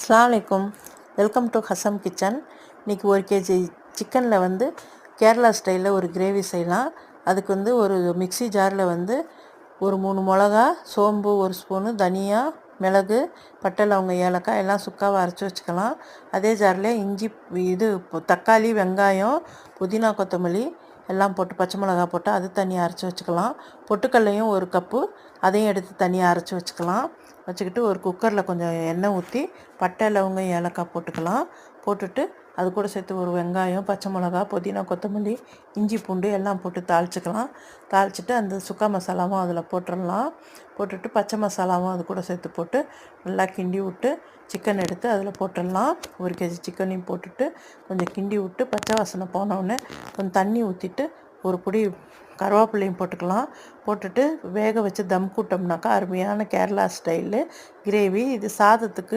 அஸ்ஸலாமு அலைக்கும். Welcome to Hasam kitchen. இன்றைக்கி 1 கேஜி சிக்கனில் வந்து கேரளா ஸ்டைலில் ஒரு கிரேவி செய்யலாம். அதுக்கு வந்து ஒரு மிக்ஸி ஜாரில் வந்து ஒரு 3 மிளகா, சோம்பு 1 ஸ்பூனு, தனியா, மிளகு, பட்டை, லவங்கம், ஏலக்காய் எல்லாம் சுக்காவை அரைச்சி வச்சுக்கலாம். அதே ஜாரில் இஞ்சி, தக்காளி, வெங்காயம், புதினா, கொத்தமல்லி எல்லாம் போட்டு, பச்சை மிளகா போட்டு அது தனியாக அரைச்சி வச்சுக்கலாம். பொட்டுக்கல்லையும் 1 கப்பு, அதையும் எடுத்து தனியாக அரைச்சி வச்சுக்கலாம். வச்சுக்கிட்டு ஒரு குக்கரில் கொஞ்சம் எண்ணெய் ஊற்றி பட்டை, லவங்கம், ஏலக்காய் போட்டுக்கலாம். போட்டுட்டு அது கூட சேர்த்து ஒரு வெங்காயம், பச்சை மிளகா, புதினா, கொத்தமல்லி, இஞ்சி, பூண்டு எல்லாம் போட்டு தாளிச்சிக்கலாம். தாளிச்சிட்டு அந்த சுக்கா மசாலாவும் அதில் போட்டுடலாம். போட்டுட்டு பச்சை மசாலாவும் அது கூட சேர்த்து போட்டு நல்லா கிண்டி விட்டு சிக்கன் எடுத்து அதில் போட்டுடலாம். 1 கேஜி சிக்கனையும் போட்டுட்டு கொஞ்சம் கிண்டி விட்டு பச்சை வாசனை போனவுடனே கொஞ்சம் தண்ணி ஊற்றிட்டு ஒரு பொடி கருவேப்பிலையும் போட்டுக்கலாம். போட்டுட்டு வேக வச்சு தம் கூட்டோம்னாக்கா அருமையான கேரளா ஸ்டைலு கிரேவி. இது சாதத்துக்கு